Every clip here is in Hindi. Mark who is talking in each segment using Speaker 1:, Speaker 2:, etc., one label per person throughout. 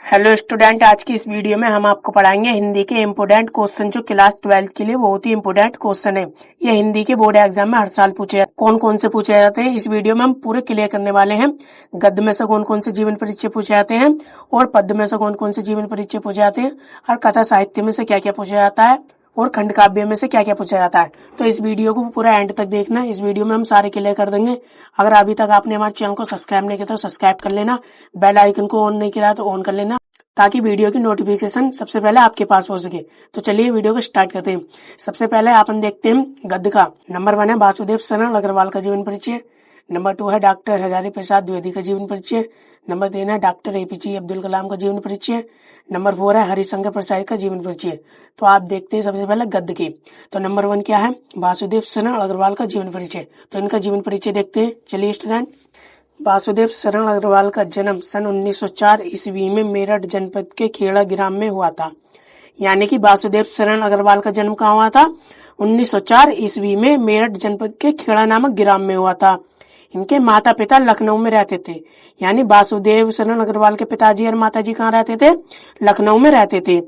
Speaker 1: हेलो स्टूडेंट, आज की इस वीडियो में हम आपको पढ़ाएंगे हिंदी के इम्पोर्टेंट क्वेश्चन जो क्लास 12 के लिए बहुत ही इम्पोर्टेंट क्वेश्चन है। ये हिंदी के बोर्ड एग्जाम में हर साल पूछे जाते हैं। कौन कौन से पूछे जाते हैं इस वीडियो में हम पूरे क्लियर करने वाले हैं। गद्य में से कौन कौन से जीवन परिचय पूछे जाते हैं और पद्य में से कौन कौन से जीवन परिचय पूछे जाते हैं और कथा साहित्य में से क्या क्या पूछा जाता है और खंड काव्य में से क्या क्या पूछा जाता है। तो इस वीडियो को पूरा एंड तक देखना। इस वीडियो में हम सारे क्लियर कर देंगे। अगर अभी तक आपने हमारे चैनल को सब्सक्राइब नहीं किया तो सब्सक्राइब कर लेना, बेल आइकन को ऑन नहीं किया तो ऑन कर लेना ताकि वीडियो की नोटिफिकेशन सबसे पहले आपके पास पहुंच सके। तो चलिए वीडियो को स्टार्ट करते हैं। सबसे पहले अपन देखते हैं गद्य का। नंबर 1 है वासुदेव शरण अग्रवाल का जीवन परिचय। नंबर 2 है डॉक्टर हजारी प्रसाद द्विवेदी का जीवन परिचय। नंबर 3 है डॉक्टर एपीजे अब्दुल कलाम का जीवन परिचय। नंबर 4 है हरिशंकर प्रसाद का जीवन परिचय। तो आप देखते हैं सबसे पहले गद्य के। तो नंबर 1 क्या है? वासुदेव शरण अग्रवाल का जीवन परिचय। तो इनका जीवन परिचय देखते हैं। चलिए स्टूडेंट, वासुदेव शरण अग्रवाल का जन्म सन 1904 ईस्वी में मेरठ जनपद के खेड़ा ग्राम में हुआ था। यानी कि वासुदेव शरण अग्रवाल का जन्म कहाँ हुआ था? 1904 ईस्वी में मेरठ जनपद के खेड़ा नामक ग्राम में हुआ था। इनके माता पिता लखनऊ में रहते थे। यानी वासुदेव शरण अग्रवाल के पिताजी और माताजी कहाँ रहते थे? लखनऊ में रहते थे।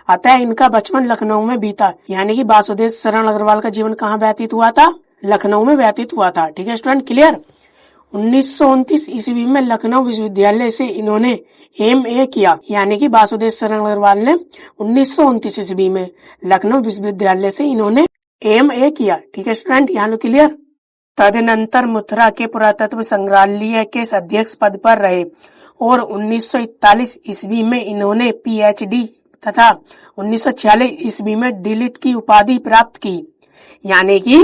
Speaker 1: अतः इनका बचपन लखनऊ में बीता। यानी कि वासुदेव शरण अग्रवाल का जीवन कहाँ व्यतीत हुआ था? लखनऊ में व्यतीत हुआ था। ठीक है स्टूडेंट, क्लियर। 1929 ईस्वी में लखनऊ विश्वविद्यालय से इन्होंने एमए किया। यानी कि वासुदेव शरण अग्रवाल ने 1929 ईस्वी में लखनऊ विश्वविद्यालय से इन्होंने एमए किया। ठीक है स्टूडेंट, यहाँ लो क्लियर। तदनंतर मथुरा के पुरातत्व संग्रहालय के अध्यक्ष पद पर रहे और 1941 ईस्वी में इन्होंने पीएचडी तथा 1946 ईस्वी में डीलिट की उपाधि प्राप्त की। यानी कि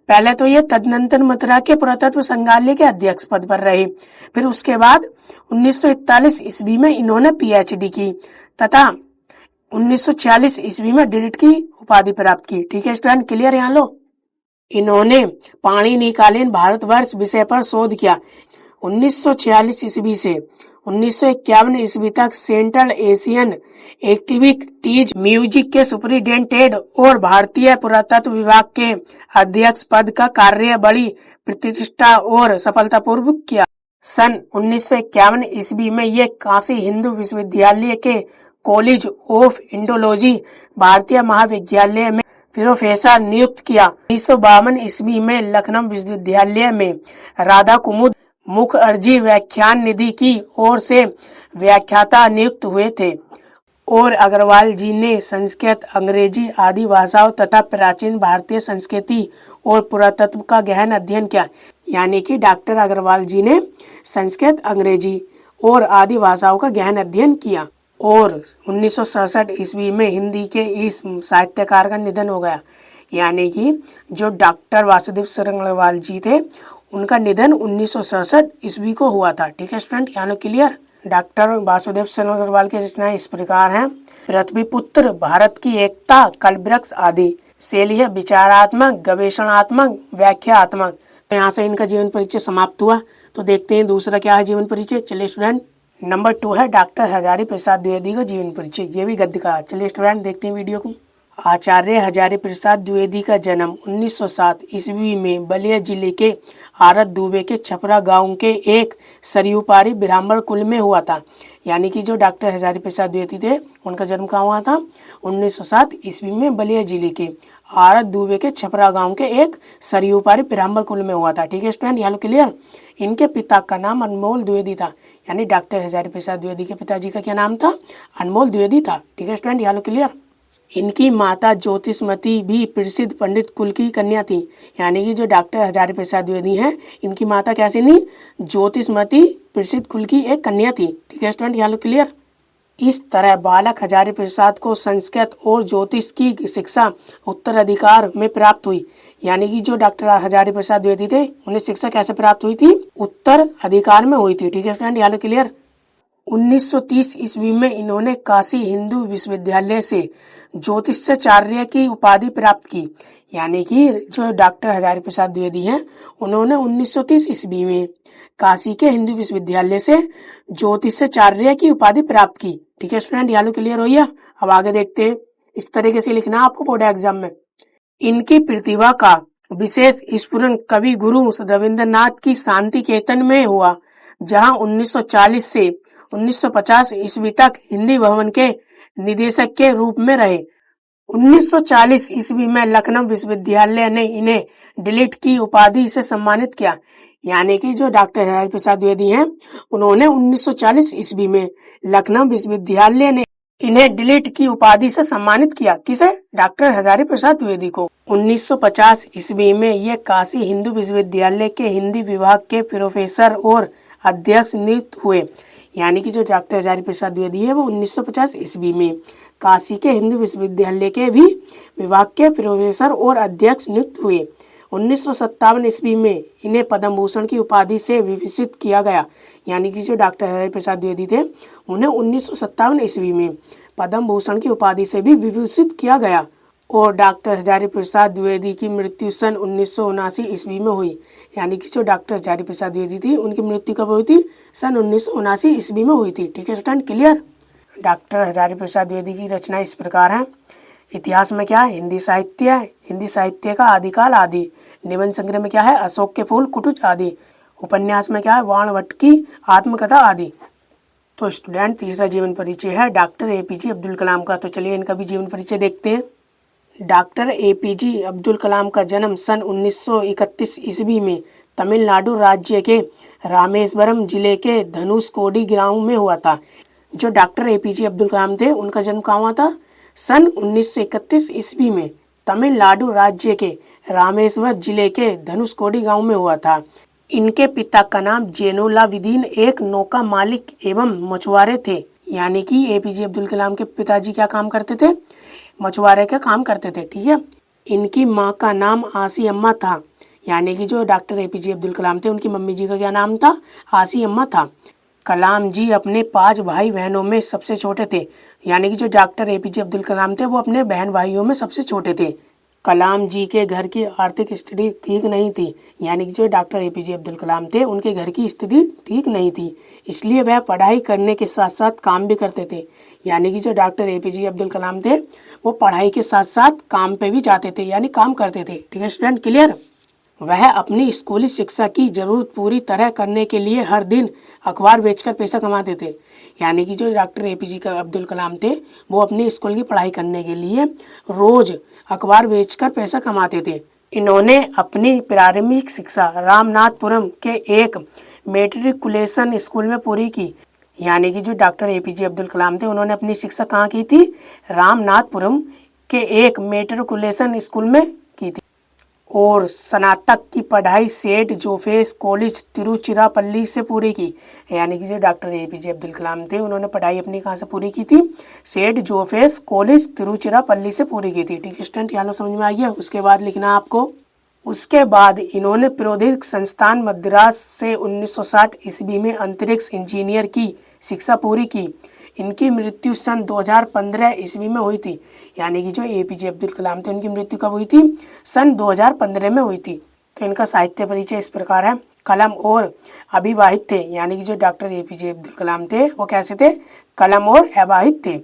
Speaker 1: पहले तो ये तदनंतर मथुरा के पुरातत्व संग्रहालय के अध्यक्ष पद पर रहे, फिर उसके बाद 1941 ईस्वी में इन्होंने पीएचडी की तथा 1946 ईस्वी में डीलिट की उपाधि प्राप्त की। ठीक है स्टूडेंट, क्लियर। यहाँ लो, इन्होंने पाणिनिकालीन भारतवर्ष विषय पर शोध किया। 1946 ईस्वी से 1951 ईस्वी तक सेंट्रल एशियन एक्टिविटीज म्यूजिक के सुपरिटेंडेंट और भारतीय पुरातत्व विभाग के अध्यक्ष पद का कार्य बड़ी प्रतिष्ठा और सफलतापूर्वक किया। सन 1951 ईस्वी में ये काशी हिंदू विश्वविद्यालय के कॉलेज ऑफ इंडोलॉजी भारतीय महाविद्यालय में प्रोफेसर नियुक्त किया। 1952 ईस्वी में लखनऊ विश्वविद्यालय में राधा कुमुद मुखर्जी व्याख्यान निधि की ओर से व्याख्याता नियुक्त हुए थे और अग्रवाल जी ने संस्कृत, अंग्रेजी आदि भाषाओं तथा प्राचीन भारतीय संस्कृति और पुरातत्व का गहन अध्ययन किया। यानी कि डॉक्टर अग्रवाल जी ने संस्कृत, अंग्रेजी और आदि भाषाओं का गहन अध्ययन किया। और 1967 ईस्वी में हिंदी के इस साहित्यकार का निधन हो गया। यानी कि जो डॉक्टर वासुदेव शरण अग्रवाल जी थे उनका निधन 1967 ईस्वी को हुआ था। ठीक है स्टूडेंट, यहाँ क्लियर। डॉक्टर वासुदेव शरण अग्रवाल की रचनाएं इस प्रकार हैं। पृथ्वीपुत्र, भारत की एकता, कल्पवृक्ष आदि। शैली है विचारात्मक, गवेषणात्मक, व्याख्यात्मक। तो यहाँ से इनका जीवन परिचय समाप्त हुआ। तो देखते हैं दूसरा क्या है जीवन परिचय। चलिए स्टूडेंट, नंबर 2 है डॉक्टर हजारी प्रसाद द्विवेदी का जीवन परिचय। ये भी गद्य का। चलिए स्टूडेंट, देखते हैं वीडियो को। आचार्य हजारी प्रसाद द्विवेदी का जन्म 1907 ईस्वी में बलिया जिले के आरत दुबे के छपरा गांव के एक सरयू पारी ब्राह्मण कुल में हुआ था। यानी कि जो डॉक्टर हजारी प्रसाद द्विवेदी थे उनका जन्म कहाँ हुआ था? 1907 ईस्वी में बलिया जिले के आरत दुबे के छपरा गांव के एक सरयू पारी ब्राह्मण कुल में हुआ था। ठीक है स्टूडेंट, यहाँ क्लियर। इनके पिता का नाम अनमोल द्विवेदी था। यानी डॉक्टर हजारी प्रसाद द्विवेदी के पिताजी का क्या नाम था? अनमोल द्विवेदी था। ठीक है स्टूडेंट, यहाँ क्लियर। इनकी माता ज्योतिषमती भी प्रसिद्ध पंडित कुल की कन्या थी। यानी कि जो डॉक्टर हजारी प्रसाद द्विवेदी हैं इनकी माता कैसी थी? ज्योतिषमती प्रसिद्ध कुल की एक कन्या थी। ठीक है स्टूडेंट, यहाँ क्लियर। इस तरह बालक हजारी प्रसाद को संस्कृत और ज्योतिष की शिक्षा उत्तराधिकार में प्राप्त हुई। यानी कि जो डॉक्टर हजारी प्रसाद द्विवेदी थे उन्हें शिक्षा कैसे प्राप्त हुई थी? उत्तराधिकार में हुई थी। ठीक है स्टूडेंट, यहाँ क्लियर। 1930 ईस्वी में इन्होंने काशी हिंदू विश्वविद्यालय से ज्योतिषाचार्य की उपाधि प्राप्त की। यानी कि जो डॉक्टर हजारी प्रसाद द्विवेदी हैं उन्होंने 1930 ईस्वी में काशी के हिंदू विश्वविद्यालय से ज्योतिषाचार्य की उपाधि प्राप्त की। ठीक है स्टूडेंट, यहाँ क्लियर हो गया। अब आगे देखते हैं। इस तरीके से लिखना आपको बोर्ड एग्जाम में। इनकी प्रतिभा का विशेष स्फुरन कवि गुरु रविंद्रनाथ की शांति केतन में हुआ, जहां 1940 से 1950 ईस्वी तक हिंदी भवन के निदेशक के रूप में रहे। 1940 ईस्वी में लखनऊ विश्वविद्यालय ने इन्हें डिलीट की उपाधि से सम्मानित किया। यानी कि जो डॉक्टर हजारी प्रसाद द्विवेदी हैं, उन्होंने 1940 ईस्वी में लखनऊ विश्वविद्यालय ने इन्हें डिलीट की उपाधि से सम्मानित किया। किसे? डॉक्टर हजारी प्रसाद द्विवेदी को। 1950 ईस्वी में ये काशी हिंदू विश्वविद्यालय के हिंदी विभाग के प्रोफेसर और अध्यक्ष नियुक्त हुए। यानी कि जो डॉक्टर हजारी प्रसाद द्विवेदी है वो 1950 ईस्वी में काशी के हिंदू विश्वविद्यालय के भी विभाग के प्रोफेसर और अध्यक्ष नियुक्त हुए। 1957 ईस्वी में इन्हें पद्म भूषण की उपाधि से विभूषित किया गया। यानी कि जो डॉक्टर हजारी प्रसाद द्विवेदी थे उन्हें 1957 ईस्वी में पद्म भूषण की उपाधि से भी विभूषित किया गया। और डॉक्टर हजारी प्रसाद द्विवेदी की मृत्यु सन 1979 ईस्वी में हुई। यानी कि जो डॉक्टर हजारी प्रसाद द्विवेदी थी उनकी मृत्यु कब हुई थी? सन 1979 ईस्वी में हुई थी। ठीक है student, clear. Doctor Hazari Prasad Dwivedi की रचना इस प्रकार है। इतिहास में क्या है? हिंदी साहित्य है, हिंदी साहित्य का आदिकाल आदि। निबंध संग्रह में क्या है? अशोक के फूल कुटुच आदि। उपन्यास में क्या है? वाणभट्ट की आत्मकथा आदि। तो स्टूडेंट तीसरा जीवन परिचय है डॉक्टर एपीजे अब्दुल कलाम का। तो चलिए इनका भी जीवन परिचय देखते हैं। डॉक्टर एपीजे अब्दुल कलाम का जन्म सन 1931 ईस्वी में तमिलनाडु राज्य के रामेश्वरम जिले के धनुषकोडी गांव में हुआ था। जो डॉक्टर एपीजे अब्दुल कलाम थे उनका जन्म कहाँ हुआ था? सन 1931 ईस्वी में तमिलनाडु राज्य के रामेश्वर जिले के धनुषकोडी गांव में हुआ था। इनके पिता का नाम जैनुलाब्दीन एक नौका मालिक एवं मछुआरे थे। यानी कि एपीजे अब्दुल कलाम के पिताजी क्या काम करते थे? मछुआरे का काम करते थे। ठीक है। इनकी माँ का नाम आसी अम्मा था। यानी कि जो डॉक्टर एपीजे अब्दुल कलाम थे उनकी मम्मी जी का क्या नाम था? आसी अम्मा था। कलाम जी अपने 5 भाई बहनों में सबसे छोटे थे। यानी कि जो डॉक्टर एपीजे अब्दुल कलाम थे वो अपने बहन भाइयों में सबसे छोटे थे। कलाम जी के घर की आर्थिक स्थिति ठीक नहीं थी। यानी कि जो डॉक्टर एपीजे अब्दुल कलाम थे उनके घर की स्थिति ठीक नहीं थी, इसलिए वह पढ़ाई करने के साथ साथ काम भी करते थे। यानी कि जो डॉक्टर एपीजे अब्दुल कलाम थे वो पढ़ाई के साथ साथ काम पे भी जाते थे, यानी काम करते थे। ठीक है स्टूडेंट, क्लियर। वह अपनी स्कूली शिक्षा की जरूरत पूरी तरह करने के लिए हर दिन अखबार बेचकर पैसा कमाते थे। यानी कि जो डॉक्टर एपीजे अब्दुल कलाम थे वो अपनी स्कूल की पढ़ाई करने के लिए रोज अखबार बेचकर पैसा कमाते थे। इन्होंने अपनी प्रारंभिक शिक्षा रामनाथपुरम के एक मैट्रिकुलेशन स्कूल में पूरी की। यानी कि जो डॉक्टर एपीजे अब्दुल कलाम थे उन्होंने अपनी शिक्षा कहाँ की थी? रामनाथपुरम के एक मैट्रिकुलेशन स्कूल में की थी। और स्नातक की पढ़ाई सेठ जोसेफ कॉलेज तिरुचिरापल्ली से पूरी की। यानी कि जो डॉक्टर एपीजे अब्दुल कलाम थे उन्होंने पढ़ाई अपनी कहाँ से पूरी की थी? सेठ जोसेफ कॉलेज तिरुचिरापल्ली से पूरी की थी। ठीक है स्टूडेंट, यहाँ समझ में आ गया। उसके बाद लिखना आपको। उसके बाद इन्होंने प्रौद्योगिक संस्थान मद्रास से 1960 ईस्वी में अंतरिक्ष इंजीनियर की शिक्षा पूरी की। इनकी मृत्यु सन 2015 ईस्वी में हुई थी। यानी कि जो एपीजे अब्दुल कलाम थे उनकी मृत्यु कब हुई थी? सन 2015 में हुई थी। तो इनका साहित्य परिचय इस प्रकार है। कलम और अविवाहित थे। यानी कि जो डॉक्टर एपीजे अब्दुल कलाम थे वो कैसे थे? कलम और अविवाहित थे।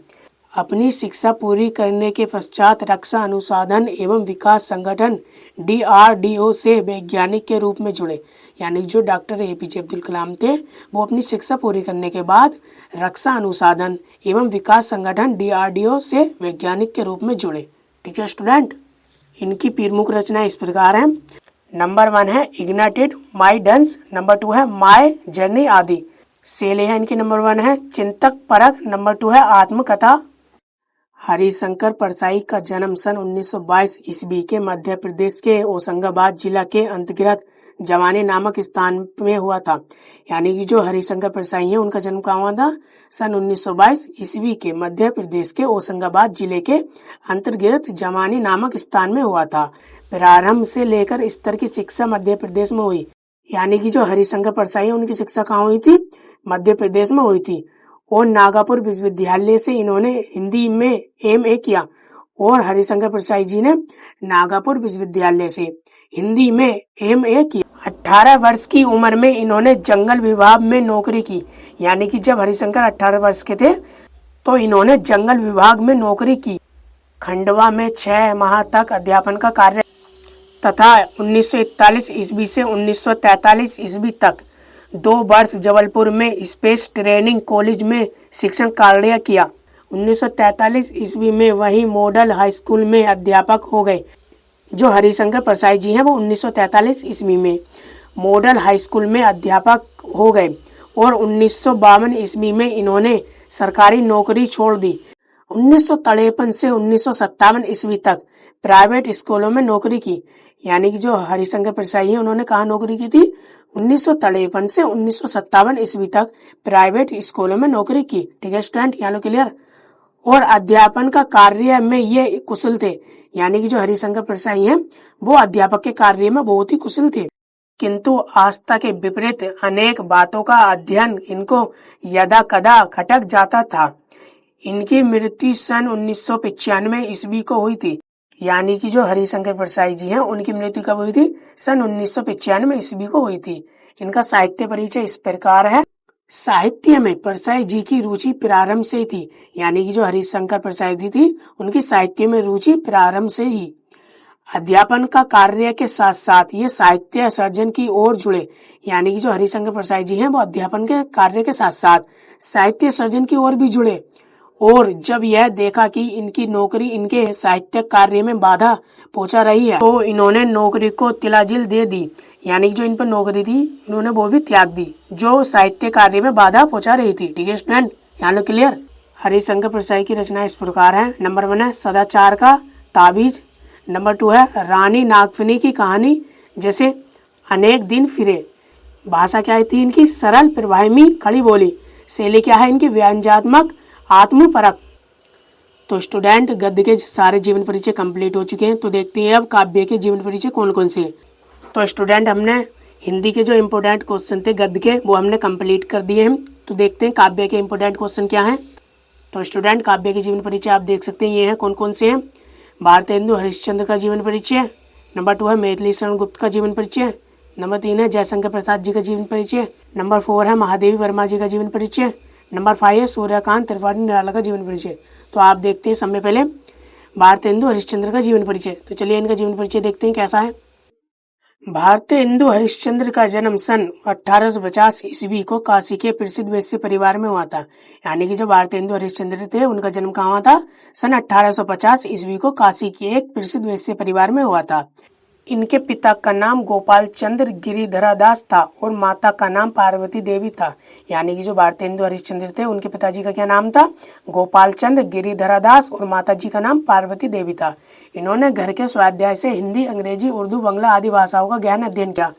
Speaker 1: अपनी शिक्षा पूरी करने के पश्चात रक्षा अनुसंधान एवं विकास संगठन DRDO से वैज्ञानिक के रूप में जुड़े। यानी जो डॉक्टर एपीजे अब्दुल कलाम थे वो अपनी शिक्षा पूरी करने के बाद रक्षा अनुसंधान एवं विकास संगठन DRDO से वैज्ञानिक के रूप में जुड़े। ठीक है स्टूडेंट, इनकी प्रमुख रचना इस प्रकार है। नंबर 1 है इग्नाइटेड माई डंस, नंबर 2 है माई जर्नी आदि। सेले है इनकी नंबर 1 है चिंतक परख, नंबर 2 है आत्मकथा। हरिशंकर परसाई का जन्म सन 1922 ईस्वी के मध्य प्रदेश के होशंगाबाद जिला के अंतर्गत जवानी नामक स्थान में हुआ था। यानी कि जो हरिशंकर परसाई हैं उनका जन्म कहाँ हुआ था? सन 1922 ईस्वी के मध्य प्रदेश के होशंगाबाद जिले के अंतर्गत जवानी नामक स्थान में हुआ था। प्रारंभ से लेकर स्तर की शिक्षा मध्य प्रदेश में हुई। यानी कि जो हरिशंकर परसाई उनकी शिक्षा कहाँ हुई थी? मध्य प्रदेश में हुई थी। और नागपुर विश्वविद्यालय से इन्होंने हिंदी में MA किया। और हरिशंकर परसाई जी ने नागपुर विश्वविद्यालय से हिंदी में MA किया। 18 वर्ष की उम्र में इन्होंने जंगल विभाग में नौकरी की। यानी कि जब हरिशंकर 18 वर्ष के थे तो इन्होंने जंगल विभाग में नौकरी की। खंडवा में 6 माह तक अध्यापन का कार्य तथा 1941 ईस्वी से 1943 ईस्वी तक 2 वर्ष जबलपुर में स्पेस ट्रेनिंग कॉलेज में शिक्षण कार्य किया। 1943 ईस्वी में वही मॉडल हाई स्कूल में अध्यापक हो गए। जो हरिशंकर प्रसाद जी हैं वो 1943 ईस्वी में मॉडल हाई स्कूल में अध्यापक हो गए और 1952 ईस्वी में इन्होंने सरकारी नौकरी छोड़ दी। 1953 से 1957 ईस्वी तक प्राइवेट स्कूलों में नौकरी की। यानी कि जो हरिशंकर प्रसाद हैं उन्होंने कहाँ नौकरी की थी? 1953 से 1957 ईस्वी तक प्राइवेट स्कूलों में नौकरी की। ठीक है स्टूडेंट, यहाँ लो क्लियर। और अध्यापन का कार्य में ये कुशल थे। यानी कि जो हरिशंकर प्रसाद हैं वो अध्यापक के कार्य में बहुत ही कुशल थे, किंतु आस्था के विपरीत अनेक बातों का अध्ययन इनको यदा कदा खटक जाता था। इनकी मृत्यु सन 1995 ईस्वी को हुई थी। यानी कि जो हरिशंकर प्रसाद जी हैं उनकी मृत्यु कब हुई थी? सन 1995 ईस्वी को हुई थी। इनका साहित्य परिचय इस प्रकार है। साहित्य में प्रसाद जी की रुचि प्रारंभ से ही थी। यानी कि जो हरिशंकर प्रसाद जी थी उनकी साहित्य में रुचि प्रारंभ से ही। अध्यापन का कार्य के साथ साथ ये साहित्य सर्जन की ओर जुड़े। यानी कि जो हरिशंकर प्रसाद जी हैं वो अध्यापन के कार्य के साथ साथ साहित्य सर्जन की ओर भी जुड़े। और जब यह देखा कि इनकी नौकरी इनके साहित्य कार्य में बाधा पहुंचा रही है तो इन्होंने नौकरी को तिलाजिल दे दी। यानी कि जो इन पर नौकरी थी इन्होंने वो भी त्याग दी जो साहित्य कार्य में बाधा पहुंचा रही थी। ठीक है स्टूडेंट, यहाँ लो क्लियर। हरिशंकर प्रसाद की रचना इस प्रकार है। नंबर 1 है सदाचार का ताबीज। नंबर 2 है रानी नागफनी की कहानी जैसे अनेक दिन फिरे। भाषा क्या थी इनकी? सरल प्रभावी खड़ी बोली। शैली क्या है इनकी? व्यंग्यात्मक आत्मपरक। तो स्टूडेंट गद्य के सारे जीवन परिचय कंप्लीट हो चुके हैं। तो देखते हैं अब काव्य के जीवन परिचय कौन कौन से। तो स्टूडेंट हमने हिंदी के जो इम्पोर्टेंट क्वेश्चन थे गद्य के वो हमने कंप्लीट कर दिए हैं। तो देखते हैं काव्य के इम्पोर्टेंट क्वेश्चन क्या हैं। तो स्टूडेंट काव्य के जीवन परिचय आप देख सकते हैं, ये हैं कौन कौन से हैं। भारतेंदु हरिश्चंद्र का जीवन परिचय। नंबर 2 है मैथिली शरण गुप्त का जीवन परिचय। नंबर 3 है जयशंकर प्रसाद जी का जीवन परिचय। नंबर 4 है महादेवी वर्मा जी का जीवन परिचय। नंबर 5 है सूर्यकांत त्रिपाठी निराला का जीवन परिचय। तो आप देखते हैं सबसे पहले भारतेंदु हरिश्चंद्र का जीवन परिचय। तो चलिए इनका जीवन परिचय देखते हैं कैसा है। भारतेंदु हरिश्चंद्र का जन्म सन 1850 ईस्वी को काशी के प्रसिद्ध वैश्य परिवार में हुआ था। यानी कि जो भारतेंदु हरिश्चंद्र थे उनका जन्म कहाँ हुआ था? सन 1850 ईस्वी को काशी के एक प्रसिद्ध वैश्य परिवार में हुआ था। इनके पिता का नाम गोपाल चंद्र गिरिधरादास था और माता का नाम पार्वती देवी था। यानी कि जो भारतेंदु हरिश्चंद्र थे उनके पिताजी का क्या नाम था? गोपाल चंद्र गिरिधरादास और माता जी का नाम पार्वती देवी था। इन्होंने घर के स्वाध्याय से हिंदी, अंग्रेजी, उर्दू, बांग्ला आदि भाषाओं का गहन अध्ययन किया।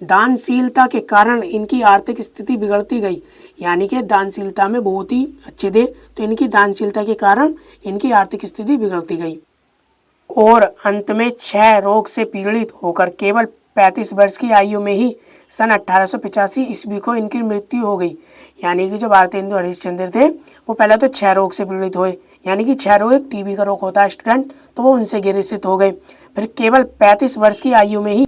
Speaker 1: दानशीलता के कारण इनकी आर्थिक स्थिति बिगड़ती गई। यानी कि दानशीलता में बहुत ही अच्छे थे तो इनकी दानशीलता के कारण इनकी आर्थिक स्थिति बिगड़ती गई और अंत में क्षय रोग से पीड़ित होकर केवल 35 वर्ष की आयु में ही सन 1885 ईस्वी को इनकी मृत्यु हो गई। यानी कि जो भारतेंदु हरिश्चंद्र थे वो पहले तो क्षय रोग से पीड़ित हुए। यानी कि क्षय रोग एक टीबी का रोग होता है स्टूडेंट, तो वो उनसे ग्रसित हो गए। फिर केवल 35 वर्ष की आयु में ही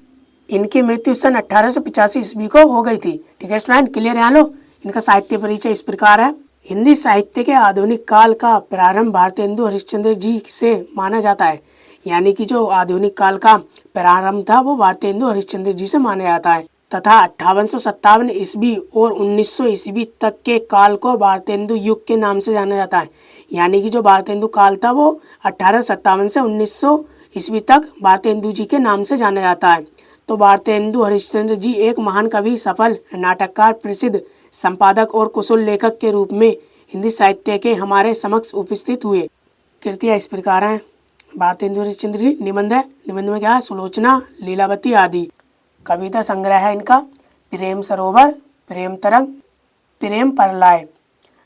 Speaker 1: इनकी मृत्यु सन 1885 ईस्वी को हो गई थी। ठीक है स्टूडेंट, क्लियर? यहाँ लो इनका साहित्य परिचय इस प्रकार है। हिंदी साहित्य के आधुनिक काल का प्रारंभ भारतेंदु हरिश्चंद्र जी से माना जाता है। यानी कि जो आधुनिक काल का प्रारंभ था वो भारतेंदु हरिश्चंद्र जी से माना जाता है तथा 5857 ईस्वी और 1900 ईस्वी तक के काल को भारतेंदु युग के नाम से जाना जाता है। यानी कि जो भारतेंदु काल था वो 1857 से 1900 ईस्वी तक भारतेंदु जी के नाम से जाना जाता है। तो भारतेंदु हरिश्चंद्र जी एक महान कवि, सफल नाटककार, प्रसिद्ध संपादक और कुशल लेखक के रूप में हिंदी साहित्य के हमारे समक्ष उपस्थित हुए। कृतियाँ इस प्रकार हैं। भारतेंदु हरिश्चंद्र जी निबंध है। निबंध में क्या है? सुलोचना, लीलावती आदि। कविता संग्रह है इनका प्रेम सरोवर, प्रेम तरंग, प्रेम परलाय।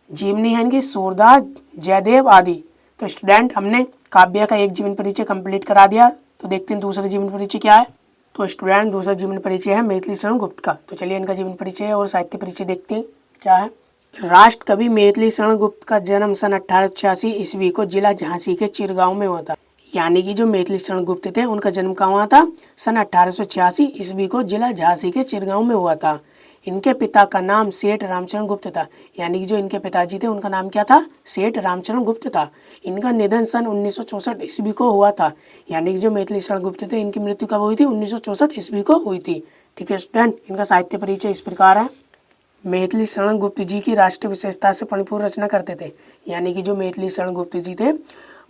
Speaker 1: जीवनी है इनकी सूरदास, जयदेव आदि। तो स्टूडेंट हमने काव्य का एक जीवन परिचय कंप्लीट करा दिया। तो देखते हैं दूसरा जीवन परिचय क्या है। तो स्टूडेंट दूसरा जीवन परिचय है मैथिली शरण गुप्त का। तो चलिए इनका जीवन परिचय और साहित्य परिचय देखते हैं क्या है। राष्ट्र कवि मैथिली शरण गुप्त का जन्म सन 1886 ईस्वी को जिला झांसी के चिरगांव में हुआ था। यानी कि जो मैथिली शरण गुप्त थे उनका जन्म कहाँ हुआ था? सन 1886 ईस्वी को जिला झांसी के चिरगांव में हुआ था। इनके पिता का नाम सेठ रामचरण गुप्त था। यानी कि जो इनके पिताजी थे उनका नाम क्या था? सेठ रामचरण गुप्त था। इनका निधन सन 1964 ईस्वी को हुआ था। यानी कि जो मैथिली शरण गुप्त थे इनकी मृत्यु कब हुई थी? 1964 ईस्वी को हुई थी। ठीक है स्टूडेंट, इनका साहित्य परिचय इस प्रकार है। मैथिली शरण गुप्त जी की राष्ट्रीय विशेषता से परिपूर्ण रचना करते थे। यानी कि जो मैथिली शरण गुप्त जी थे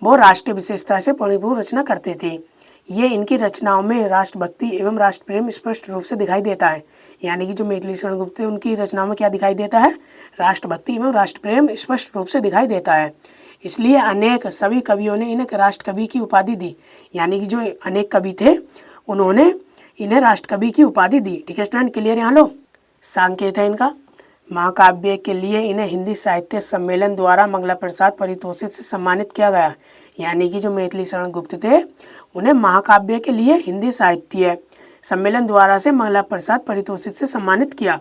Speaker 1: वो राष्ट्रीय विशेषता से परिपूर्ण रचना करते थे। ये इनकी रचनाओं में राष्ट्रभक्ति एवं राष्ट्र प्रेम स्पष्ट रूप से दिखाई देता है। यानी कि जो मैथिली शरण गुप्त थे उनकी रचनाओं में क्या दिखाई देता है? राष्ट्रभक्ति एवं राष्ट्र प्रेम स्पष्ट रूप से दिखाई देता है। इसलिए अनेक सभी कवियों ने इन्हें राष्ट्र कवि की उपाधि दी। यानी कि जो अनेक कवि थे उन्होंने इन्हें राष्ट्र कवि की उपाधि दी। ठीक है स्टूडेंट, क्लियर? यहाँ लो संकेत है इनका। महाकाव्य के लिए इन्हें हिंदी साहित्य सम्मेलन द्वारा मंगला प्रसाद पारितोषिक से सम्मानित किया गया। यानी कि जो मैथिली शरण गुप्त थे उन्हें महाकाव्य के लिए हिंदी साहित्य सम्मेलन द्वारा से मंगला प्रसाद पारितोषिक से सम्मानित किया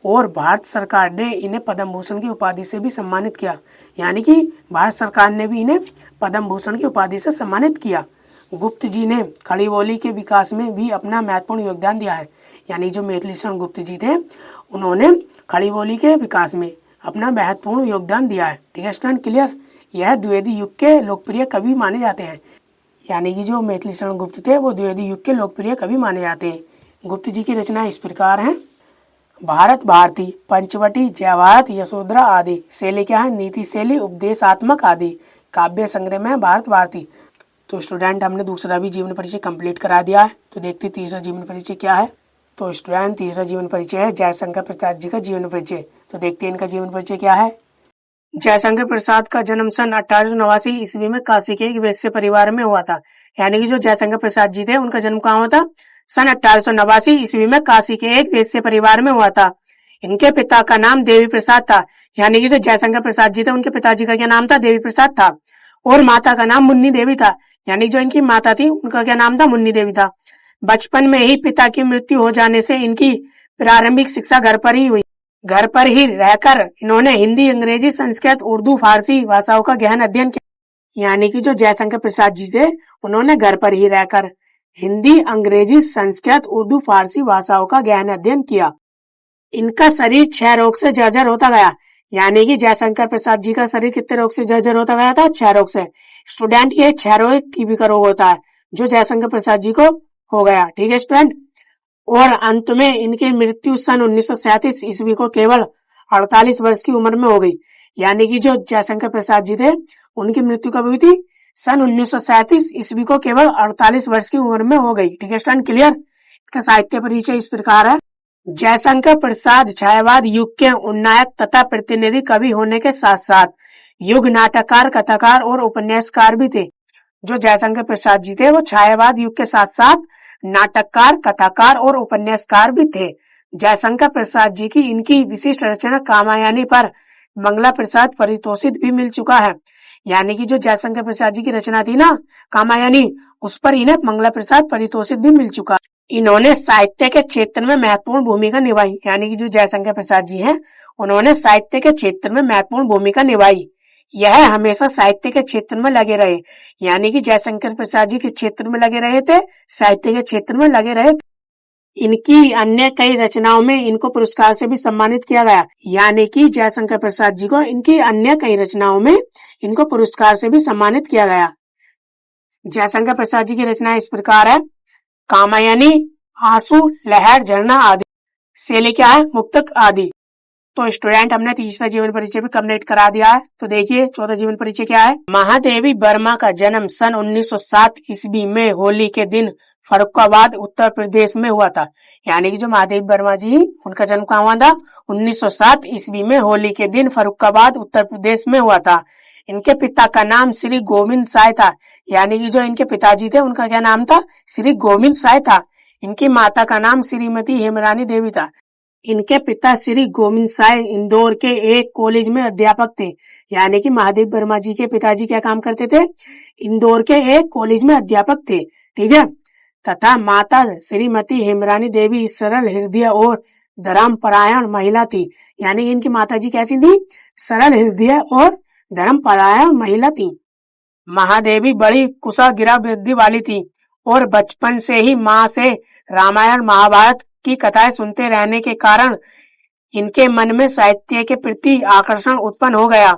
Speaker 1: और भारत सरकार ने इन्हें पद्म भूषण की उपाधि से भी सम्मानित किया। यानी कि भारत सरकार ने भी इन्हें पद्म भूषण की उपाधि से सम्मानित किया। गुप्त जी ने खड़ी बोली के विकास में भी अपना महत्वपूर्ण योगदान दिया है। यानी जो मैथिली शरण गुप्त जी थे उन्होंने खड़ी बोली के विकास में अपना महत्वपूर्ण योगदान दिया है। ठीक है स्टूडेंट, क्लियर? यह द्विवेदी युग के लोकप्रिय कवि माने जाते हैं। यानी कि जो मैथिली शरण गुप्त थे वो द्विवेदी युग के लोकप्रिय कवि माने जाते हैं। गुप्त जी की रचना इस प्रकार हैं। भारत भारती, पंचवटी, जय भारत, यशोधरा आदि। शैली क्या है? नीति शैली, उपदेशात्मक आदि। काव्य संग्रह में भारत भारती। तो स्टूडेंट हमने दूसरा भी जीवन परिचय कंप्लीट करा दिया है। तो देखते तीसरा जीवन परिचय क्या है। तो स्टूडेंट तीसरा जीवन परिचय है जयशंकर प्रसाद जी का जीवन परिचय। तो देखते हैं इनका जीवन परिचय क्या है। जयशंकर प्रसाद का जन्म सन 1889 ईस्वी में काशी के एक वैश्य परिवार में हुआ था। यानी कि जो जयशंकर प्रसाद जी थे उनका जन्म कहाँ हुआ था? सन 1889 ईस्वी में काशी के एक वैश्य परिवार में हुआ था। इनके पिता का नाम देवी प्रसाद था। यानी कि जो जयशंकर प्रसाद जी थे उनके पिताजी का क्या नाम था? देवी प्रसाद था। और माता का नाम मुन्नी देवी था। यानी जो इनकी माता थी उनका क्या नाम था? मुन्नी देवी था। बचपन में ही पिता की मृत्यु हो जाने से इनकी प्रारंभिक शिक्षा घर पर ही हुई। घर पर ही रहकर इन्होंने हिंदी, अंग्रेजी, संस्कृत, उर्दू, फारसी भाषाओं का गहन अध्ययन किया। यानी कि जो जयशंकर प्रसाद जी थे उन्होंने घर पर ही रहकर हिंदी, अंग्रेजी, संस्कृत, उर्दू, फारसी भाषाओं का गहन अध्ययन किया। इनका शरीर क्षय रोग से जर्जर होता गया। यानी कि जयशंकर प्रसाद जी का शरीर कितने रोग से जर्जर होता गया था? क्षय रोग से। स्टूडेंट, ये क्षय रोग टीबी का रोग होता है जो जयशंकर प्रसाद जी को हो गया। ठीक है स्टूडेंट। और अंत में इनकी मृत्यु सन 1937 ईस्वी को केवल 48 वर्ष की उम्र में हो गई। यानी कि जो जयशंकर प्रसाद जी थे उनकी मृत्यु कब हुई थी? सन 1937 ईस्वी को केवल 48 वर्ष की उम्र में हो गई। ठीक है स्टूडेंट, क्लियर? इसका साहित्य परिचय इस प्रकार है। जयशंकर प्रसाद छायावाद युग के उन्नायक तथा प्रतिनिधि कवि होने के साथ साथ युग नाटककार, कथाकार और उपन्यासकार भी थे। जो जयशंकर प्रसाद जी थे वो छायावाद युग के साथ साथ नाटककार, कथाकार और उपन्यासकार भी थे। जयशंकर प्रसाद जी की इनकी विशिष्ट रचना कामायनी पर मंगला प्रसाद पारितोषिक भी मिल चुका है। यानी कि जो जयशंकर प्रसाद जी की रचना थी ना कामायनी, उस पर इन्हें मंगला प्रसाद पारितोषिक भी मिल चुका। इन्होंने साहित्य के क्षेत्र में महत्वपूर्ण भूमिका निभाई। यानी कि जो जयशंकर प्रसाद जी हैं उन्होंने साहित्य के क्षेत्र में महत्वपूर्ण भूमिका निभाई। यह हमेशा साहित्य के क्षेत्र में लगे रहे। यानी कि जयशंकर प्रसाद जी किस क्षेत्र में लगे रहे थे? साहित्य के क्षेत्र में लगे रहे थे। इनकी अन्य कई रचनाओं में इनको पुरस्कार से भी सम्मानित किया गया। यानी कि जयशंकर प्रसाद जी को इनकी अन्य कई रचनाओं में इनको पुरस्कार से भी सम्मानित किया गया। जयशंकर प्रसाद जी की रचना इस प्रकार है। कामायनी, आंसू, लहर, झरना आदि। शैली क्या है? मुक्तक आदि। तो स्टूडेंट हमने तीसरा जीवन परिचय भी कंप्लीट करा दिया है। तो देखिए चौथा जीवन परिचय क्या है। महादेवी वर्मा का जन्म सन 1907 ईस्वी में होली के दिन फर्रुखाबाद उत्तर प्रदेश में हुआ था। यानी कि जो महादेवी वर्मा जी उनका जन्म कहाँ हुआ था? 1907 ईस्वी में होली के दिन फर्रुखाबाद उत्तर प्रदेश में हुआ था। इनके पिता का नाम श्री गोविंद साय था। यानी कि जो इनके पिताजी थे उनका क्या नाम था? श्री गोविंद साय था। इनकी माता का नाम श्रीमती हेमरानी देवी था। इनके पिता श्री गोविंद साय इंदौर के एक कॉलेज में अध्यापक थे। यानी कि महादेव वर्मा जी के पिताजी क्या काम करते थे? इंदौर के एक कॉलेज में अध्यापक थे। ठीक है। तथा माता श्रीमती हेमरानी देवी सरल हृदय और धर्मपरायण महिला थी। यानी इनकी माता जी कैसी थी? सरल हृदय और धर्मपरायण महिला थी। महादेवी बड़ी कुशागिरा बुद्धि वाली थी और बचपन से ही माँ से रामायण महाभारत की कथाएं सुनते रहने के कारण इनके मन में साहित्य के प्रति आकर्षण उत्पन्न हो गया।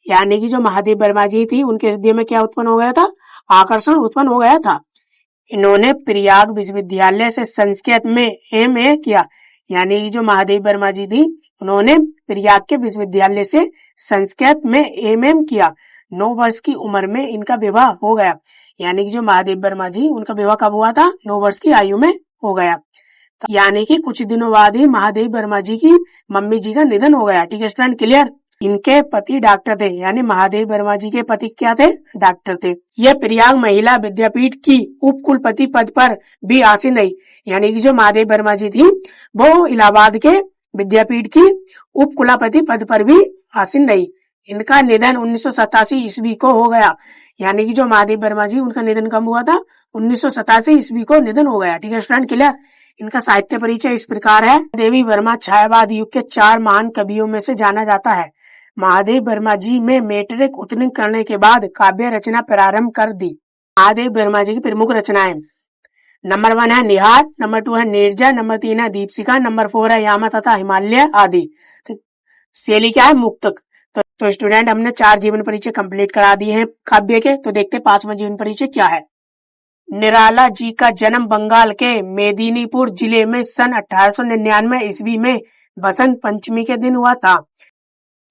Speaker 1: यानी कि जो महादेव वर्मा जी थी उनके हृदय में क्या उत्पन्न हो गया था? आकर्षण उत्पन्न हो गया था। इन्होंने प्रयाग विश्वविद्यालय से संस्कृत में एमए किया। यानी कि जो महादेवी वर्मा जी थी, उन्होंने प्रयाग के विश्वविद्यालय से संस्कृत में एमए किया। 9 वर्ष की उम्र में इनका विवाह हो गया। यानी कि जो महादेवी वर्मा जी, उनका विवाह कब हुआ था? 9 वर्ष की आयु में हो गया। यानी कि कुछ दिनों बाद ही महादेवी वर्मा जी की मम्मी जी का निधन हो गया। ठीक है स्टूडेंट, क्लियर? इनके पति डॉक्टर थे, यानी महादेवी वर्मा जी के पति क्या थे? डॉक्टर थे। यह प्रयाग महिला विद्यापीठ की उप कुलपति पद पर भी आसीन रही। यानी कि जो महादेवी वर्मा जी थी, वो इलाहाबाद के विद्यापीठ की उप कुलपति पद पर भी आसीन रही। इनका निधन 1987 ईस्वी को हो गया। यानी कि जो महादेवी वर्मा जी, उनका निधन कब हुआ था? 1987 ईस्वी को निधन हो गया। ठीक है स्टूडेंट, क्लियर? इनका साहित्य परिचय इस प्रकार है। देवी वर्मा छायावाद युग के 4 महान कवियों में से जाना जाता है। महादेवी वर्मा जी में मैट्रिक उत्तीर्ण करने के बाद काव्य रचना प्रारंभ कर दी। महादेवी वर्मा जी की प्रमुख रचनाएं, नंबर 1 है निहार, नंबर 2 है नीरजा, नंबर 3 है दीपशिखा, नंबर 4 है यामा तथा हिमालय आदि। तो शैली क्या है? मुक्तक। तो स्टूडेंट, हमने 4 जीवन परिचय कंप्लीट करा दिए हैं काव्य के। तो देखते 5वां जीवन परिचय क्या है। निराला जी का जन्म बंगाल के मेदिनीपुर जिले में सन 1899 ईस्वी में बसंत पंचमी के दिन हुआ था।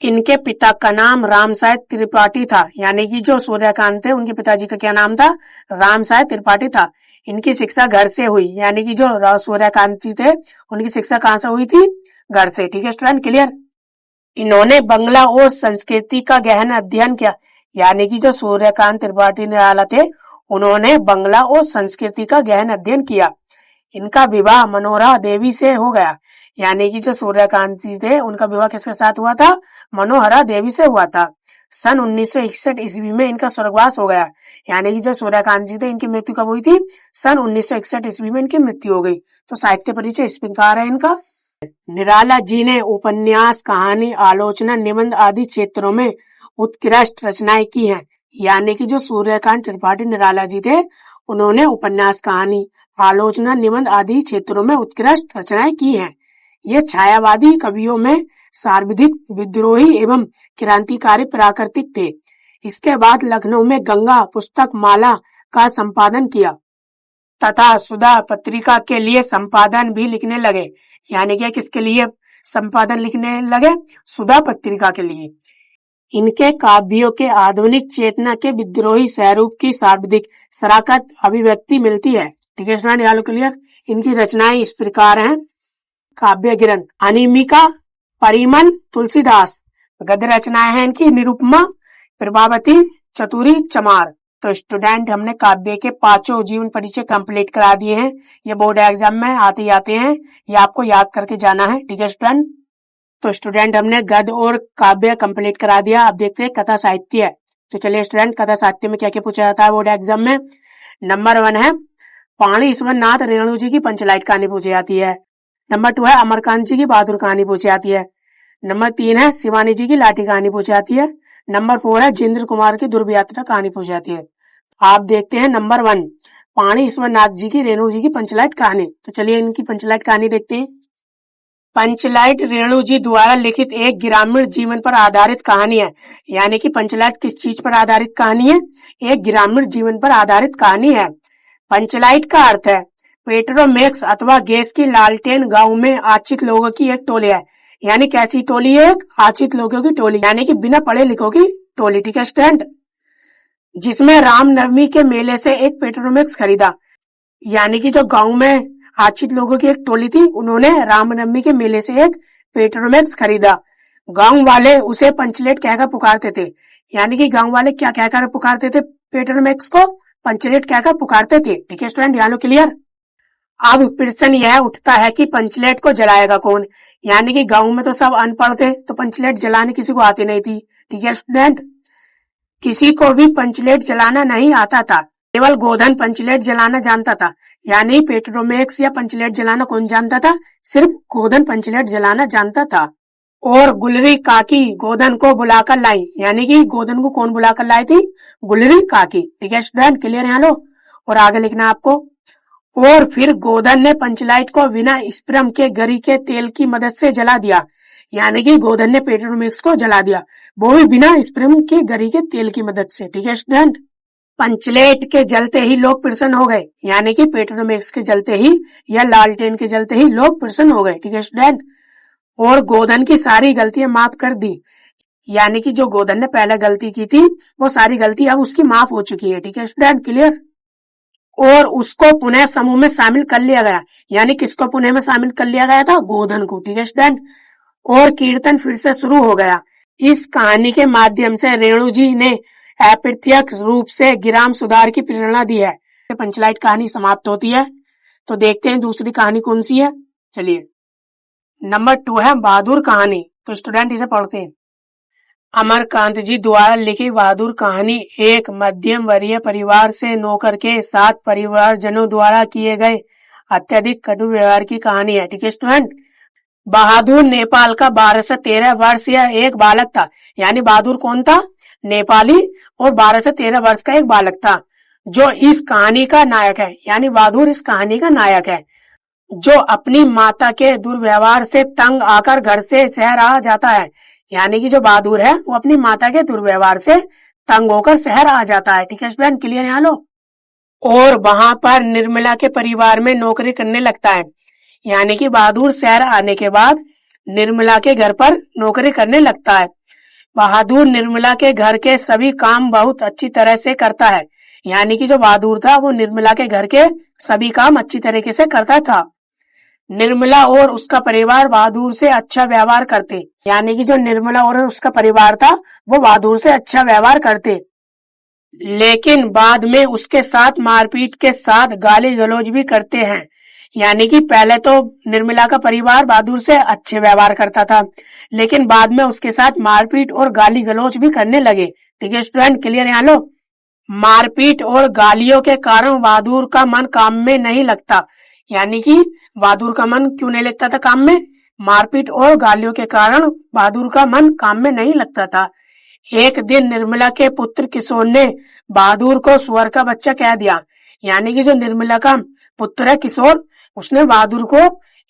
Speaker 1: इनके पिता का नाम रामसाय त्रिपाठी था। यानी कि जो सूर्यकांत थे, उनके पिताजी का क्या नाम था? रामसाय त्रिपाठी था। इनकी शिक्षा घर से हुई। यानी कि जो सूर्यकांत जी थे, उनकी शिक्षा कहाँ से हुई थी? घर से। ठीक है स्टूडेंट, क्लियर? इन्होंने बंगला और संस्कृति का गहन अध्ययन किया। यानी कि जो सूर्यकांत त्रिपाठी निराला थे, उन्होंने बंगला और संस्कृति का गहन अध्ययन किया। इनका विवाह मनोहरा देवी से हो गया। यानी कि जो सूर्यकांत जी थे, उनका विवाह किसके साथ हुआ था? मनोहरा देवी से हुआ था। सन 1961 ईस्वी में इनका स्वर्गवास हो गया। यानी कि जो सूर्यकांत जी थे, इनकी मृत्यु कब हुई थी? सन 1961 ईस्वी में इनकी मृत्यु हो गई। तो साहित्य परिचय इस प्रकार है इनका। निराला जी ने उपन्यास, कहानी, आलोचना, निबंध आदि क्षेत्रों में उत्कृष्ट रचनाएं की हैं। यानी कि जो सूर्यकांत त्रिपाठी निराला जी थे, उन्होंने उपन्यास, कहानी, आलोचना, निबंध आदि क्षेत्रों में उत्कृष्ट रचनाएं की हैं। ये छायावादी कवियों में सर्वाधिक विद्रोही एवं क्रांतिकारी प्राकृतिक थे। इसके बाद लखनऊ में गंगा पुस्तक माला का संपादन किया तथा सुधा पत्रिका के लिए संपादन भी लिखने लगे। यानी कि किसके लिए संपादन लिखने लगे? सुधा पत्रिका के लिए। इनके काव्यों के आधुनिक चेतना के विद्रोही स्वरूप की सर्वाधिक सराकत अभिव्यक्ति मिलती है। ठीक है स्टूडेंट, याद क्लियर? इनकी रचनाएं इस प्रकार हैं। काव्य ग्रंथ, अनिमिका, परिमल, तुलसीदास। गद्य रचनाएं हैं इनकी निरुपमा, प्रभावती, चतुरी, चमार। तो स्टूडेंट, हमने काव्य के 5 जीवन परिचय कंप्लीट करा दिए हैं। ये बोर्ड एग्जाम में आते आते हैं, ये आपको याद करके जाना है। ठीक है स्टूडेंट? तो स्टूडेंट, हमने गद्य और काव्य कंप्लीट करा दिया। अब देखते हैं कथा साहित्य। तो चलिए स्टूडेंट, कथा साहित्य में क्या क्या पूछा जाता है बोर्ड एग्जाम में। नंबर 1 है पाणी ईश्वरनाथ रेणु जी की पंचलाइट कहानी पूछी जाती है। नंबर 2 है अमरकांत जी की बहादुर कहानी पूछी जाती है। नंबर 3 है शिवानी जी की लाठी कहानी पूछी जाती है। नंबर 4 है जिंद्र कुमार की ध्रुव यात्रा कहानी पूछी जाती है। आप देखते हैं नंबर 1, पाणी ईश्वरनाथ जी की रेणु जी की पंचलाइट कहानी। तो चलिए इनकी पंचलाइट कहानी देखते हैं। पंचलाइट रेणु जी द्वारा लिखित एक ग्रामीण जीवन पर आधारित कहानी है। यानी कि पंचलाइट किस चीज पर आधारित कहानी है? एक ग्रामीण जीवन पर आधारित कहानी है। पंचलाइट का अर्थ है पेट्रोमैक्स अथवा गैस की लालटेन गांव में आश्रित लोगों की एक टोली है। यानी कैसी टोली है? एक आश्रित लोगों की टोली, यानी कि बिना पढ़े लिखों की टोली। ठीक है स्टूडेंट? जिसमें रामनवमी के मेले से एक पेट्रोमैक्स खरीदा। यानी कि जो गांव में आश्रित लोगों की एक टोली थी, उन्होंने रामनवमी के मेले से एक पेट्रोमैक्स खरीदा। गांव वाले उसे पंचलेट कहकर पुकारते थे। यानी कि गांव वाले क्या कहकर पुकारते थे? पेट्रोमैक्स को पंचलेट कहकर पुकारते थे। ठीक है स्टूडेंट, यानी क्लियर? अब प्रश्न यह उठता है कि पंचलेट को जलाएगा कौन? यानी कि गांव में तो सब अनपढ़ थे, तो पंचलेट जलाने किसी को आती नहीं थी। ठीक है स्टूडेंट? किसी को भी पंचलेट जलाना नहीं आता था, केवल गोधन पंचलेट जलाना जानता था। यानी पेट्रोमैक्स या पंचलेट जलाना कौन जानता था? सिर्फ गोधन पंचलेट जलाना जानता था। और गुलरी काकी गोधन को बुलाकर लाई। यानी कि गोधन को कौन बुलाकर लाई थी? गुलरी काकी। ठीक है स्टूडेंट, क्लियर? यहाँ लो और आगे लिखना आपको। और फिर गोधन ने पंचलाइट को बिना स्प्रम के गरी के तेल की मदद से जला दिया। यानी कि गोधन ने पेट्रोमैक्स को जला दिया, वो भी बिना स्प्रम के गरी के तेल की मदद से। ठीक है स्टूडेंट? पंचलेट के जलते ही लोग प्रसन्न हो गए, यानी कि पेट्रोमेक्स के जलते ही या लालटेन के जलते ही लोग प्रसन्न हो गए। ठीक है स्टूडेंट। और गोधन की सारी गलतियां माफ कर दी, यानी कि जो गोधन ने पहले गलती की थी वो सारी गलती अब उसकी माफ हो चुकी है। ठीक है स्टूडेंट, क्लियर। और उसको पुनः समूह में शामिल कर लिया गया, यानी किसको पुनः में शामिल कर लिया गया था? गोधन को। ठीक है स्टूडेंट। और कीर्तन फिर से शुरू हो गया। इस कहानी के माध्यम से रेणु जी ने अप्रत्यक्ष रूप से ग्राम सुधार की प्रेरणा दी है। पंचलाइट कहानी समाप्त होती है। तो देखते हैं दूसरी कहानी कौन सी है। चलिए, नंबर 2 है बहादुर कहानी। तो स्टूडेंट इसे पढ़ते हैं। अमरकांत जी द्वारा लिखी बहादुर कहानी एक मध्यम वर्गीय परिवार से नौकर के साथ परिवारजनों द्वारा किए गए अत्यधिक कटु व्यवहार की कहानी है। ठीक है स्टूडेंट। बहादुर नेपाल का 12 से 13 वर्ष या एक बालक था, यानी बहादुर कौन था? नेपाली, और 12 से 13 वर्ष का एक बालक था, जो इस कहानी का नायक है। यानी बहादुर इस कहानी का नायक है, जो अपनी माता के दुर्व्यवहार से तंग आकर घर से शहर आ जाता है। यानी कि जो बहादुर है वो अपनी माता के दुर्व्यवहार से तंग होकर शहर आ जाता है। ठीक है स्टूडेंट, क्लियर यहाँ लो। और वहां पर निर्मला के परिवार में नौकरी करने लगता है, यानी कि बहादुर शहर आने के बाद निर्मला के घर पर नौकरी करने लगता है। बहादुर निर्मला के घर के सभी काम बहुत अच्छी तरह से करता है, यानी कि जो बहादुर था वो निर्मला के घर के सभी काम अच्छी तरीके से करता था। निर्मला और उसका परिवार बहादुर से अच्छा व्यवहार करते, यानी कि जो निर्मला और उसका परिवार था वो बहादुर से अच्छा व्यवहार करते, लेकिन बाद में उसके साथ मारपीट के साथ गाली गलौज भी करते हैं। यानी कि पहले तो निर्मला का परिवार बहादुर से अच्छे व्यवहार करता था, लेकिन बाद में उसके साथ मारपीट और गाली गलौज भी करने लगे। ठीक है स्टूडेंट, क्लियर यहाँ लो। मारपीट और गालियों के कारण बहादुर का मन काम में नहीं लगता, यानी कि बहादुर का मन क्यों नहीं लगता था काम में? मारपीट और गालियों के कारण बहादुर का मन काम में नहीं लगता था। एक दिन निर्मला के पुत्र किशोर ने बहादुर को सुअर का बच्चा कह दिया, यानी कि जो निर्मला का पुत्र है किशोर, उसने बहादुर को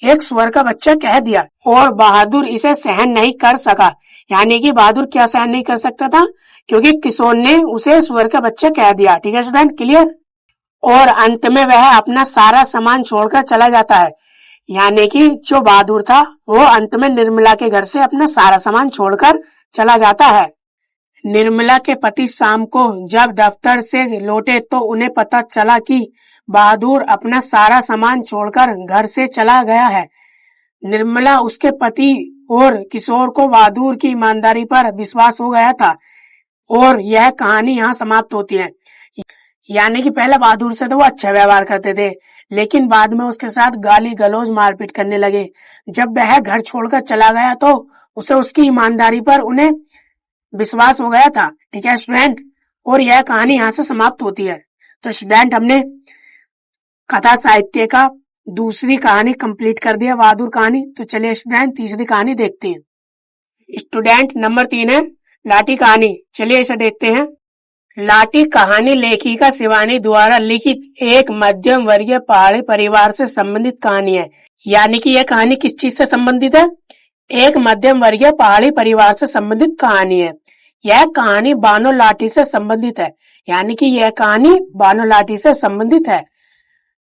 Speaker 1: एक सुअर का बच्चा कह दिया, और बहादुर इसे सहन नहीं कर सका। यानी कि बहादुर क्या सहन नहीं कर सकता था? क्योंकि किशोर ने उसे सुअर का बच्चा कह दिया। ठीक है स्टूडेंट, क्लियर। और अंत में वह अपना सारा सामान छोड़कर चला जाता है, यानी कि जो बहादुर था वो अंत में निर्मला के घर से अपना सारा सामान छोड़कर चला जाता है। निर्मला के पति शाम को जब दफ्तर से लौटे तो उन्हें पता चला कि बहादुर अपना सारा सामान छोड़कर घर से चला गया है। निर्मला, उसके पति और किशोर को बहादुर की ईमानदारी पर विश्वास हो गया था, और यह कहानी यहाँ समाप्त होती है। यानी कि पहले बहादुर से तो वो अच्छा व्यवहार करते थे, लेकिन बाद में उसके साथ गाली गलौज मारपीट करने लगे। जब वह घर छोड़कर चला गया तो उसे उसकी ईमानदारी पर उन्हें विश्वास हो गया था। ठीक है स्टूडेंट, और यह कहानी यहाँ से समाप्त होती है। तो स्टूडेंट, हमने कथा साहित्य का दूसरी कहानी कंप्लीट कर दिया, बहादुर कहानी। तो चलिए स्टूडेंट, तीसरी कहानी देखते हैं। स्टूडेंट, नंबर 3 है लाठी कहानी। चलिए इसे देखते हैं। लाठी कहानी लेखिका शिवानी द्वारा लिखित एक मध्यम वर्गीय पहाड़ी परिवार से संबंधित कहानी है। यानी कि यह कहानी किस चीज से संबंधित है? एक मध्यम वर्गीय पहाड़ी परिवार से संबंधित कहानी है। यह कहानी बानो लाठी से संबंधित है, यानी कि यह कहानी बानो लाठी से संबंधित है।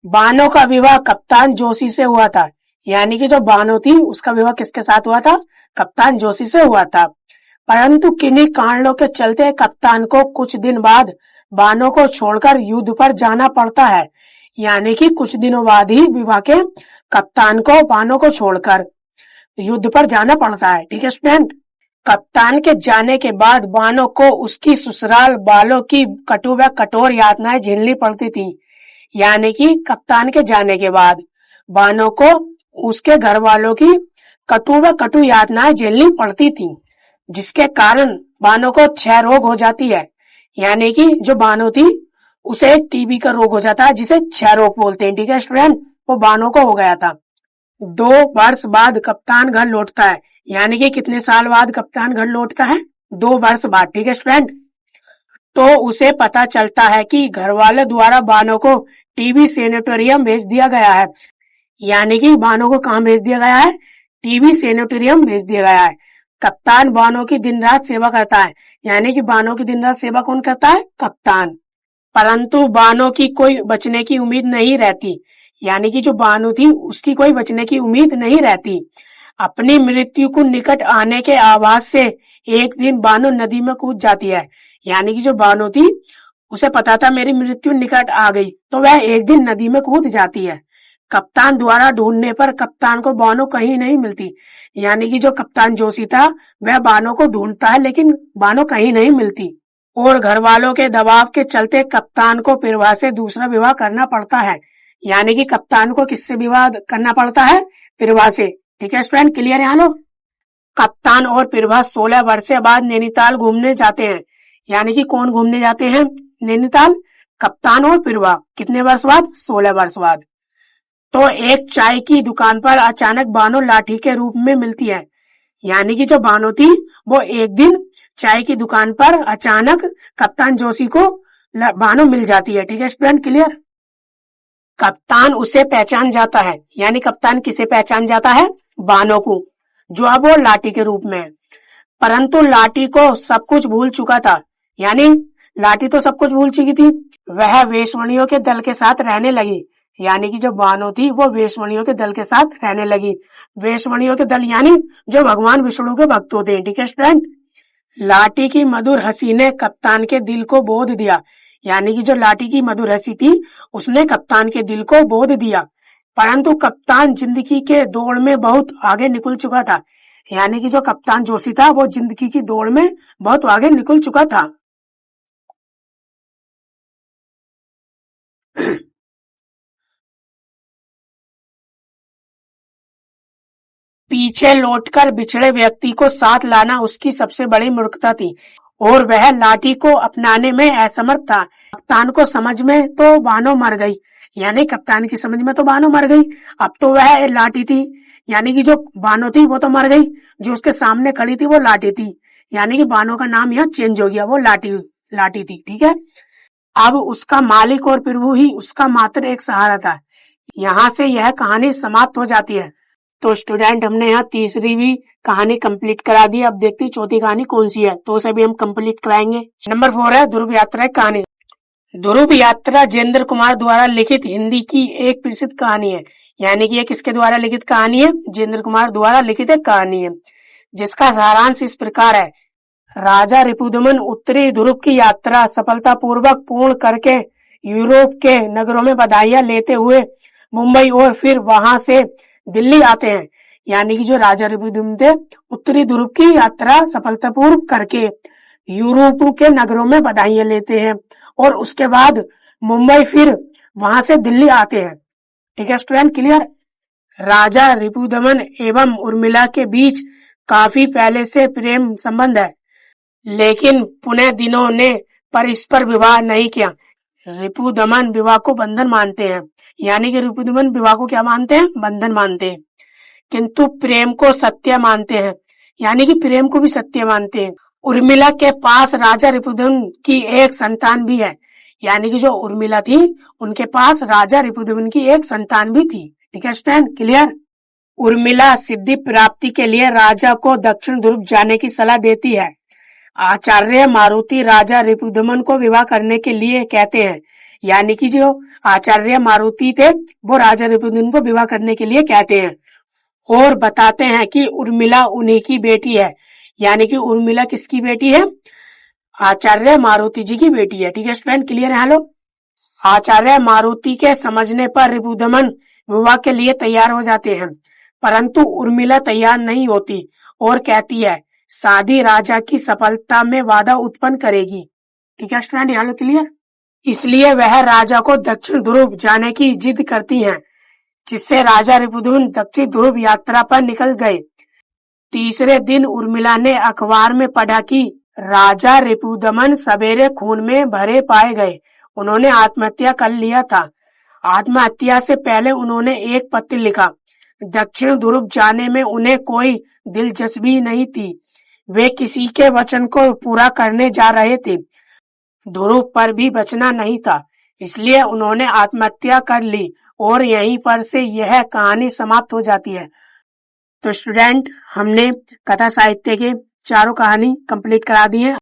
Speaker 1: बानो का विवाह कप्तान जोशी से हुआ था, यानी कि जो बानो थी उसका विवाह किसके साथ हुआ था? कप्तान जोशी से हुआ था। परंतु किन्हीं कारणों के चलते कप्तान को कुछ दिन बाद बानो को छोड़कर युद्ध पर जाना पड़ता है, यानी कि कुछ दिनों बाद ही विवाह के कप्तान को बानो को छोड़कर युद्ध पर जाना पड़ता है। ठीक है स्टूडेंट। कप्तान के जाने के बाद बानो को उसकी ससुराल वालों की कटु व कठोर यातनाएं झेलनी पड़ती थी, यानी कि कप्तान के जाने के बाद बानो को उसके घर वालों की कटु यातनाएं झेलनी पड़ती थी, जिसके कारण बानो को क्षय रोग हो जाती है। यानी कि जो बानो थी उसे टीबी का रोग हो जाता है, जिसे क्षय रोग बोलते हैं। ठीक है स्टूडेंट, वो बानो को हो गया था। 2 वर्ष बाद कप्तान घर लौटता है, यानी कि कितने साल बाद कप्तान घर लौटता है? 2 वर्ष बाद। ठीक है स्टूडेंट। तो उसे पता चलता है कि घर वाले द्वारा बानो को टीबी सेनेटोरियम भेज दिया गया है, यानी कि बानो को कहाँ भेज दिया गया है? टीबी सेनेटोरियम भेज दिया गया है। कप्तान बानो की दिन रात सेवा करता है, यानी कि बानो की दिन रात सेवा कौन करता है? कप्तान। परंतु बानो की कोई बचने की उम्मीद नहीं रहती। यानी कि जो बानो थी उसकी कोई बचने की उम्मीद नहीं रहती। अपनी मृत्यु को निकट आने के आभास से एक दिन बानो नदी में कूद जाती है। यानी कि जो बानो थी उसे पता था मेरी मृत्यु निकट आ गई, तो वह एक दिन नदी में कूद जाती है। कप्तान द्वारा ढूंढने पर कप्तान को बानो कहीं नहीं मिलती। यानी कि जो कप्तान जोशी था वह बानो को ढूंढता है, लेकिन बानो कहीं नहीं मिलती। और घर वालों के दबाव के चलते कप्तान को प्रभा से दूसरा विवाह करना पड़ता है। यानी कि कप्तान को किससे विवाह करना पड़ता है? प्रभा से। ठीक है स्टूडेंट, क्लियर है? लो, कप्तान और प्रभा 16 वर्ष बाद नैनीताल घूमने जाते हैं। यानी कि कौन घूमने जाते हैं नैनीताल? कप्तान और प्रभा। कितने वर्ष बाद? 16 वर्ष बाद। तो एक चाय की दुकान पर अचानक बानो लाठी के रूप में मिलती है। यानी कि जो बानो थी वो एक दिन चाय की दुकान पर अचानक कप्तान जोशी को बानो मिल जाती है। ठीक है स्टूडेंट, क्लियर? कप्तान उसे पहचान जाता है। यानी कप्तान किसे पहचान जाता है? बानो को, जो अब वो लाठी के रूप में है। परंतु लाठी को सब कुछ भूल चुका था। यानी लाठी तो सब कुछ भूल चुकी थी। वह वेश्मणियों के दल के साथ रहने लगी। यानी कि जो बानो थी वो वेश्मणियों के दल के साथ रहने लगी। वेश्मणियों के दल यानी जो भगवान विष्णु के भक्त होते हैं। ठीक है स्टूडेंट? लाठी की मधुर हंसी ने कप्तान के दिल को बोध दिया। यानी कि जो लाठी की मधुर हंसी थी उसने कप्तान के दिल को बोध दिया। परंतु कप्तान जिंदगी के दौड़ में बहुत आगे निकल चुका था। यानी कि जो कप्तान जोशी था वो जिंदगी की दौड़ में बहुत आगे निकल चुका था। पीछे लौटकर बिछड़े व्यक्ति को साथ लाना उसकी सबसे बड़ी मूर्खता थी और वह लाठी को अपनाने में असमर्थ था। कप्तान को समझ में तो बानो मर गई। यानी कप्तान की समझ में तो बानो मर गई। अब तो वह लाठी थी। यानी कि जो बानो थी वो तो मर गई, जो उसके सामने खड़ी थी वो लाठी थी। यानी कि बानो का नाम यहाँ चेंज हो गया, वो लाठी थी। ठीक है? अब उसका मालिक और प्रभु ही उसका मात्र एक सहारा था। यहाँ से यह कहानी समाप्त हो जाती है। तो स्टूडेंट, हमने यहाँ तीसरी भी कहानी कंप्लीट करा दी। अब देखते हैं चौथी कहानी कौन सी है, तो उसे भी हम कंप्लीट कराएंगे। नंबर 4 है ध्रुव यात्रा की कहानी। ध्रुव यात्रा जेंद्र कुमार द्वारा लिखित हिंदी की एक प्रसिद्ध कहानी है। यानी कि ये किसके द्वारा लिखित कहानी है? जेंद्र कुमार द्वारा लिखित एक कहानी है, जिसका सारांश इस प्रकार है। राजा रिपुदमन उत्तरी ध्रुव की यात्रा सफलतापूर्वक पूर्ण करके यूरोप के नगरों में बधाइयां लेते हुए मुंबई और फिर वहां से दिल्ली आते हैं। यानी कि जो राजा रिपुदमन थे उत्तरी ध्रुव की यात्रा सफलतापूर्वक करके यूरोप के नगरों में बधाइयां लेते हैं और उसके बाद मुंबई फिर वहां से दिल्ली आते हैं। ठीक है स्टूडेंट, क्लियर? राजा रिपुदमन एवं उर्मिला के बीच काफी पहले से प्रेम संबंध है, लेकिन पुनः दिनों ने परस्पर विवाह नहीं किया। रिपुदमन विवाह को बंधन मानते हैं। यानी कि रिपुदमन विवाह को क्या मानते हैं? बंधन मानते हैं, किंतु प्रेम को सत्य मानते हैं। यानी कि प्रेम को भी सत्य मानते हैं। उर्मिला के पास राजा रिपुदमन की एक संतान भी है। यानी कि जो उर्मिला थी उनके पास राजा रिपुदमन की एक संतान भी थी। ठीक है स्टूडेंट, क्लियर? उर्मिला सिद्धि प्राप्ति के लिए राजा को दक्षिण ध्रुव जाने की सलाह देती है। आचार्य मारुति राजा रिपुदमन को विवाह करने के लिए कहते हैं। यानी कि जो आचार्य मारुति थे वो राजा रिपुदमन को विवाह करने के लिए कहते हैं और बताते हैं कि उर्मिला उन्हीं की बेटी है। यानी कि उर्मिला किसकी बेटी है? आचार्य मारुति जी की बेटी है। ठीक है स्टूडेंट, क्लियर है? हेलो, आचार्य मारुति के समझने पर रिपुदमन विवाह के लिए तैयार हो जाते हैं, परंतु उर्मिला तैयार नहीं होती और कहती है शादी राजा की सफलता में बाधा उत्पन्न करेगी। ठीक है स्टूडेंट, यहाँ लो क्लियर? इसलिए वह राजा को दक्षिण ध्रुव जाने की जिद करती हैं, जिससे राजा रिपुदमन दक्षिण ध्रुव यात्रा पर निकल गए। तीसरे दिन उर्मिला ने अखबार में पढ़ा कि राजा रिपुदमन सवेरे खून में भरे पाए गए। उन्होंने आत्महत्या कर लिया था। आत्महत्या से पहले उन्होंने एक पत्र लिखा। दक्षिण ध्रुव जाने में उन्हें कोई दिलचस्पी नहीं थी। वे किसी के वचन को पूरा करने जा रहे थे। ध्रुव पर भी बचना नहीं था, इसलिए उन्होंने आत्महत्या कर ली और यहीं पर से यह कहानी समाप्त हो जाती है। तो स्टूडेंट, हमने कथा साहित्य के चारों कहानी कंप्लीट करा दी है।